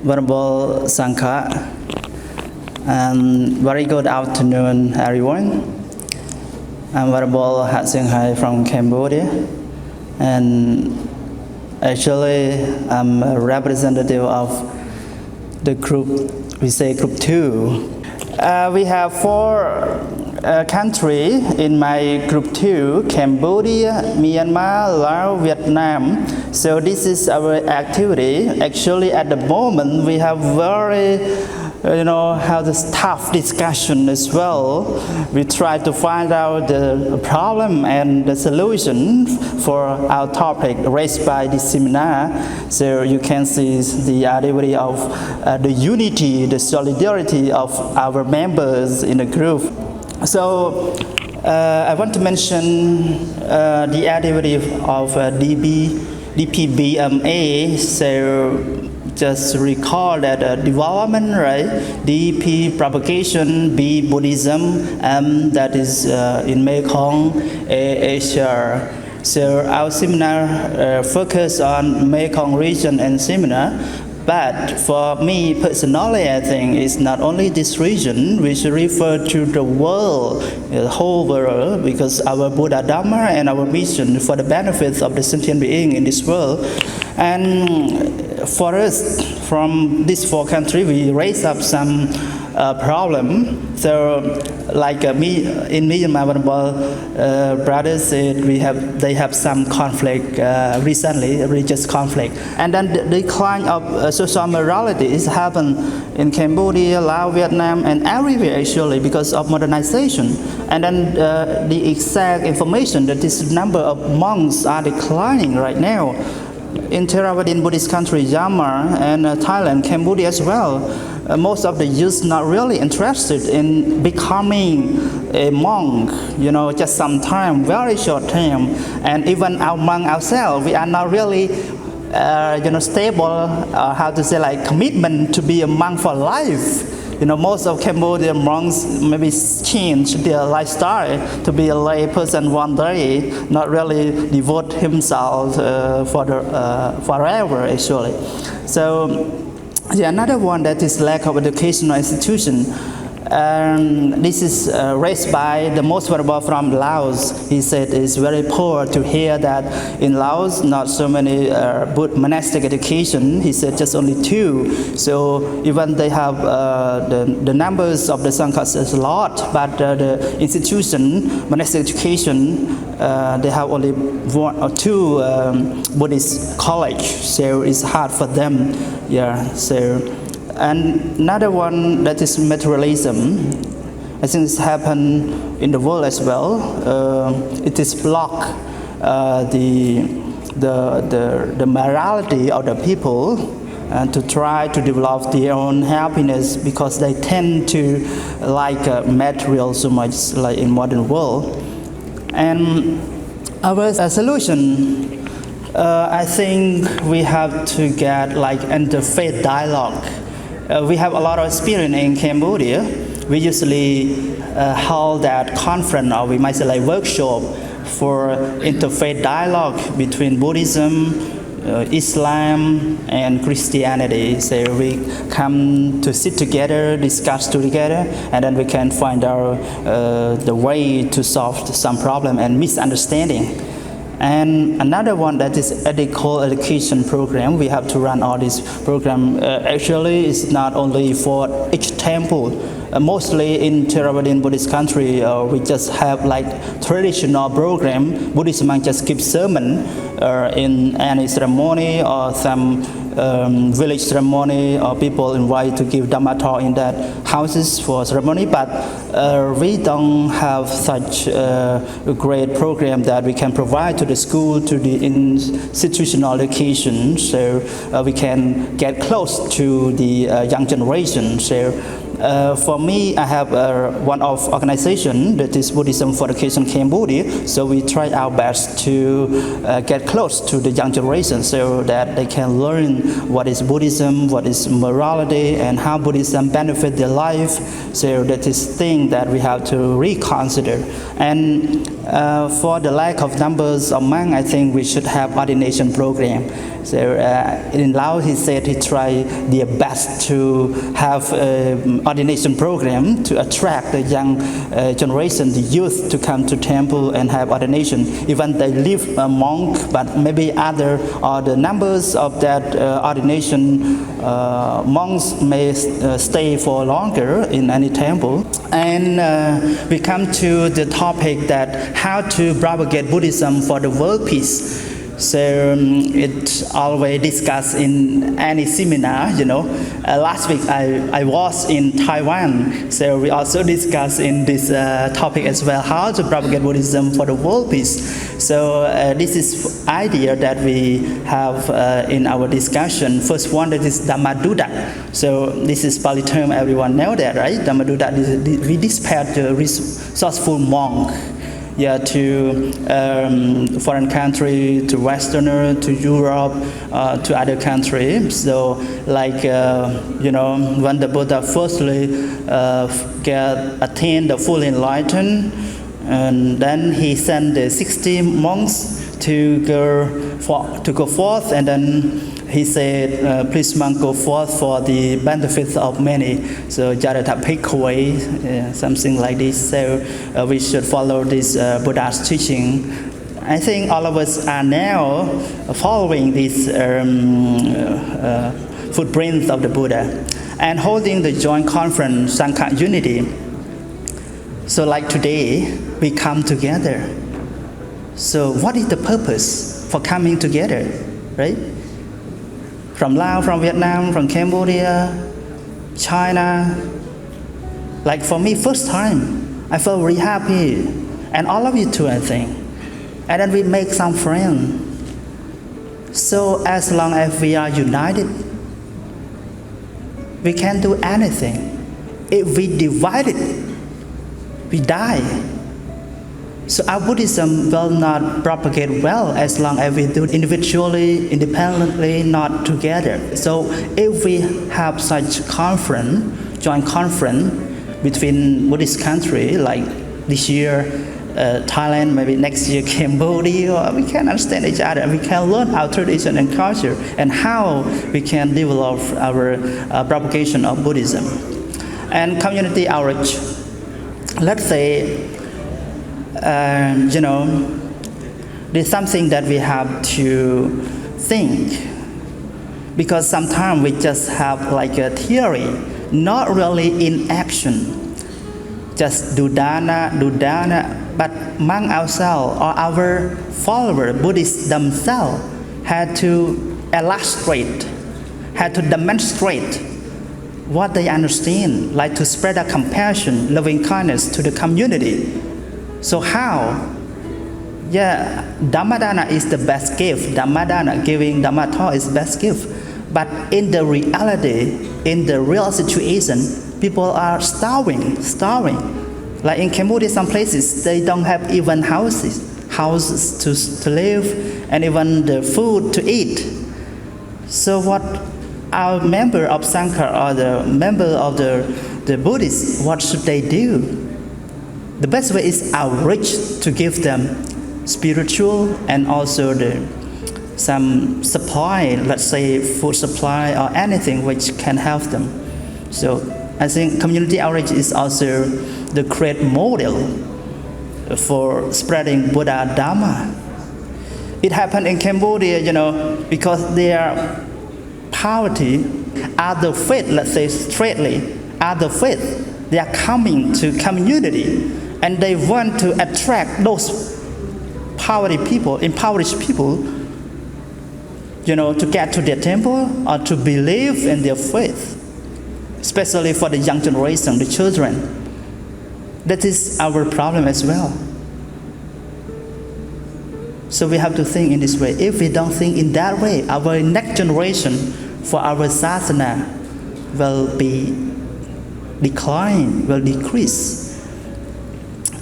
Venerable Sangha, and very good afternoon, everyone. I'm Venerable Hak Sienghai from Cambodia, and actually I'm a representative of the group, we say group 2. We have 4 countries in my group 2, Cambodia, Myanmar, Laos, Vietnam. So this is our activity. Actually at the moment we have very have this tough discussion as well. We try to find out the problem and the solution for our topic raised by this seminar. So you can see the activity of the unity, the solidarity of our members in the group. So I want to mention the activity of DPBMA. So just recall that development, right? DP propagation, B Buddhism, that is in Mekong, Asia. So our seminar focus on Mekong region and seminar. But for me personally, I think it's not only this region. We should refer to the world, the whole world, because our Buddha Dharma and our mission for the benefits of the sentient being in this world. And for us, from these 4 countries, we raise up some problem. So, like me in Myanmar, brothers said they have some conflict recently, religious conflict, and then the decline of social morality is happened in Cambodia, Laos, Vietnam, and everywhere actually because of modernization. And then the exact information that this number of monks are declining right now. In Theravadin Buddhist country, Myanmar and Thailand, Cambodia as well, most of the youth not really interested in becoming a monk, just some time, very short time. And even among ourselves, we are not really, stable, commitment to be a monk for life. Most of Cambodian monks maybe change their lifestyle to be a lay person one day, not really devote himself forever actually. So another one that is lack of educational institution. This is raised by the most vulnerable from Laos. He said it's very poor to hear that in Laos not so many monastic education. He said just only 2. So even they have the numbers of the Sanghas is a lot, but the institution, monastic education, they have only 1 or 2 Buddhist college. So it's hard for them. And another one that is materialism. I think it's happened in the world as well. It is block the morality of the people and to try to develop their own happiness because they tend to like material so much like in modern world. And our solution, I think we have to get like interfaith dialogue. We have a lot of experience in Cambodia. We usually hold that conference, or we might say like workshop for interfaith dialogue between Buddhism, Islam, and Christianity. So we come to sit together, discuss together, and then we can find out the way to solve some problem and misunderstanding. And another one that is ethical education program. We have to run all this program. Actually, it's not only for each temple. Mostly in Theravadin Buddhist country, we just have like traditional program. Buddhist monks just give sermon in any ceremony or some village ceremony, or people invited to give Dhamma talk in that houses for ceremony. But we don't have such a great program that we can provide to the school, to the institutional education, so we can get close to the young generation. So for me, I have one of organization that is Buddhism for Education Cambodia. So we try our best to get close to the young generation so that they can learn what is Buddhism, what is morality, and how Buddhism benefit their life. So that is thing that we have to reconsider. And For the lack of numbers of monks, I think we should have ordination program. So in Laos, he said he tried their best to have ordination program to attract the young generation, the youth, to come to temple and have ordination. Even they live a monk, but maybe other or the numbers of that ordination monks may stay for longer in any temple. And we come to the topic that how to propagate Buddhism for the world peace. So it's always discussed in any seminar, Last week I was in Taiwan, so we also discussed in this topic as well, how to propagate Buddhism for the world peace. So this is idea that we have in our discussion. First one, that is Dhammaduta. So this is Pali term, everyone know that, right? Dhammaduta, we dispatch the resourceful monk. To foreign country, to Westerner, to Europe, to other countries. So, when the Buddha firstly attained the full enlightenment, and then he sent the 60 monks to go forth, and then he said, please monk, go forth for the benefits of many. So Jadata Bhikkhave, something like this. So we should follow this Buddha's teaching. I think all of us are now following these footprints of the Buddha and holding the joint conference, Sangha Unity. So like today, we come together. So what is the purpose for coming together, right? From Laos, from Vietnam, from Cambodia, China. Like for me, first time, I felt very happy. And all of you too, I think. And then we make some friends. So as long as we are united, we can do anything. If we divide it, we die. So our Buddhism will not propagate well as long as we do it individually, independently, not together. So if we have such conference, joint conference between Buddhist countries, like this year Thailand, maybe next year Cambodia, we can understand each other and we can learn our tradition and culture and how we can develop our propagation of Buddhism. And community outreach. Let's say there's something that we have to think, because sometimes we just have like a theory, not really in action. Just do dana, but among ourselves or our followers, Buddhists themselves, had to illustrate, had to demonstrate what they understand, like to spread a compassion, loving kindness to the community. So how? Dhammadana is the best gift. Dhammadana, giving Dhamma talk, is the best gift. But in the reality, in the real situation, people are starving. Like in Cambodia, some places, they don't have even houses to live, and even the food to eat. So what our member of Sangha or the member of the Buddhists, what should they do? The best way is outreach, to give them spiritual and also some supply, let's say food supply or anything which can help them. So I think community outreach is also the great model for spreading Buddha Dhamma. It happened in Cambodia, because their poverty, other faith, let's say straightly, other faith, they are coming to community and they want to attract those impoverished people, to get to their temple or to believe in their faith, especially for the young generation, the children. That is our problem as well. So we have to think in this way. If we don't think in that way, our next generation for our sasana will be decline, will decrease.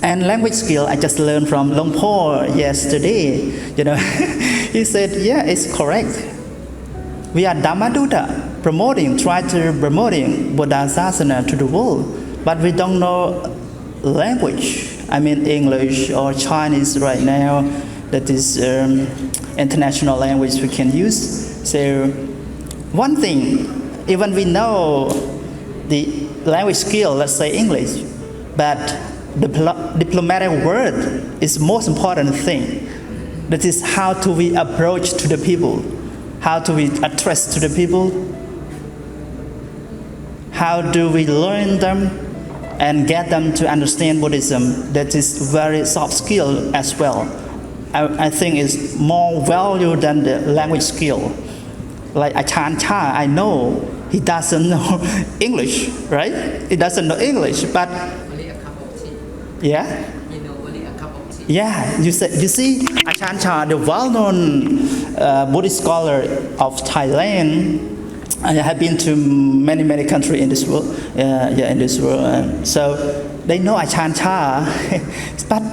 And language skill, I just learned from Long Po yesterday. He said, it's correct. We are Dhammaduta, promoting Buddha Sasana to the world, but we don't know language. I mean English or Chinese right now. That is international language we can use. So one thing, even we know the language skill, let's say English, but the diplomatic word is most important thing. That is how do we approach to the people, how do we address to the people, how do we learn them and get them to understand Buddhism. That is very soft skill as well. I think it's more value than the language skill. Like Ajahn Chah, I know he doesn't know English, right? He doesn't know English, but Only a cup of tea. yeah. You know, only a cup of tea. Yeah, you see, Ajahn Chah, the well-known Buddhist scholar of Thailand, I have been to many countries in this world. In this world. So they know Ajahn Chah, but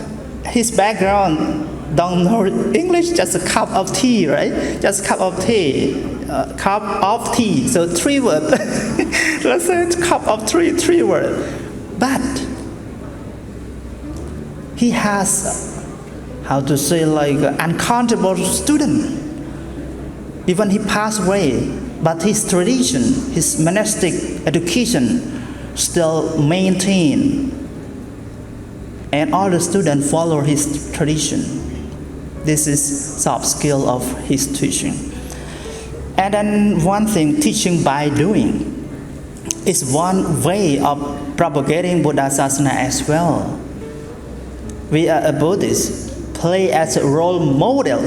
his background don't know English. Just a cup of tea, right? Just cup of tea, cup of tea. So 3 words. Let's say it's cup of three words. But he has, how to say, like uncountable student. Even he passed away, but his tradition, his monastic education still maintained. And all the students follow his tradition. This is soft skill of his teaching. And then one thing, teaching by doing, is one way of propagating Buddha Sasana as well. We are a Buddhist, play as a role model.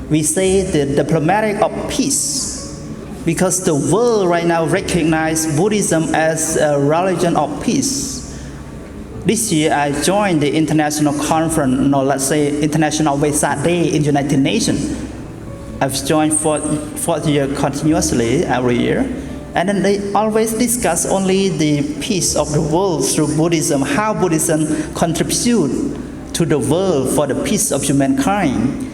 We say the diplomatic of peace, because the world right now recognizes Buddhism as a religion of peace. This year, I joined the international conference, let's say International Vesak Day in United Nations. I've joined fourth year continuously every year. And then they always discuss only the peace of the world through Buddhism, how Buddhism contributes to the world for the peace of humankind.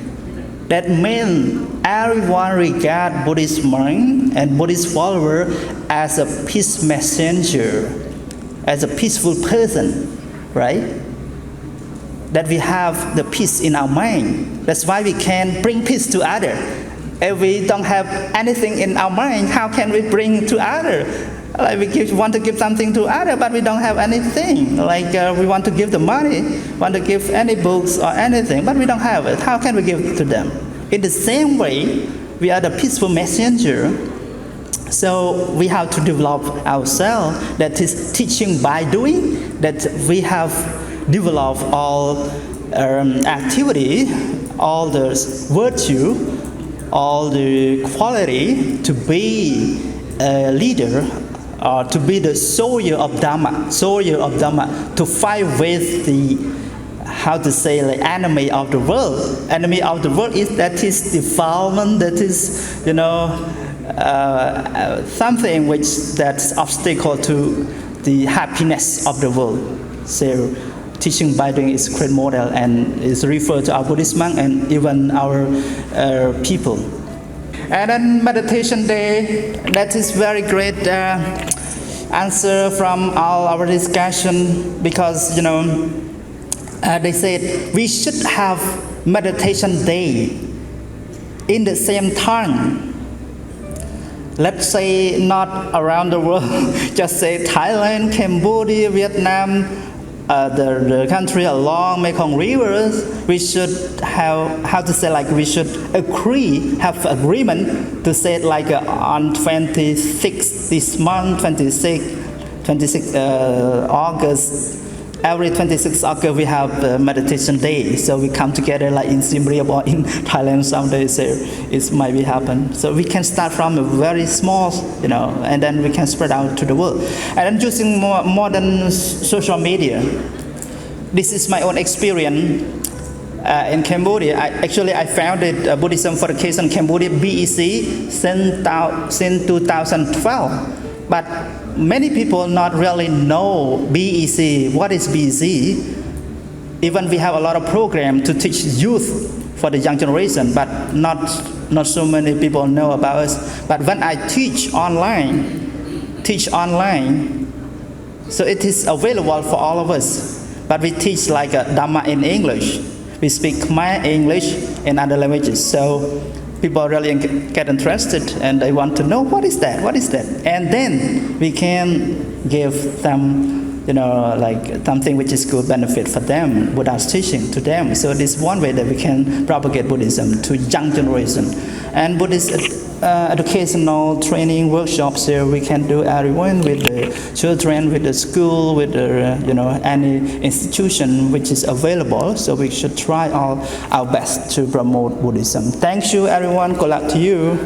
That means everyone regard Buddhist monk and Buddhist follower as a peace messenger, as a peaceful person. Right? That we have the peace in our mind. That's why we can bring peace to others. If we don't have anything in our mind, how can we bring to others? Like we want to give something to others, but we don't have anything. Like we want to give the money, want to give any books or anything, but we don't have it. How can we give to them? In the same way, we are the peaceful messenger. So we have to develop ourselves, that is teaching by doing, that we have developed all activity, all the virtue, all the quality to be a leader or to be the soldier of Dhamma, to fight with the, how to say, like enemy of the world. Enemy of the world is that is defilement, that is, something which that's obstacle to the happiness of the world. So teaching by doing is great model and is referred to our Buddhist monk and even our people. And then meditation day, that is very great answer from all our discussion, because they said we should have meditation day in the same time. Let's say not around the world, just say Thailand, Cambodia, Vietnam, the country along Mekong rivers. We should have, how to say, like we should have agreement to say like on 26 this month, 26 August. Every 26th August we have the meditation day, so we come together like in Siem Reap or in Thailand someday. So it might be happen. So we can start from a very small, and then we can spread out to the world. And then using more modern social media. This is my own experience in Cambodia. I founded Buddhism for the Case in Cambodia (BEC) since 2012, but many people not really know BEC. What is BEC? Even we have a lot of program to teach youth for the young generation, but not so many people know about us. But when I teach online, so it is available for all of us. but we teach like a Dhamma in English. We speak Khmer, English, and other languages. So people really get interested and they want to know what is that, and then we can give them, like something which is good benefit for them, Buddha's teaching to them. So this is one way that we can propagate Buddhism to young generation. And Buddhist educational training workshops here we can do everyone with the children, with the school, with the any institution which is available. So we should try our best to promote Buddhism. Thank you everyone. Good luck to you.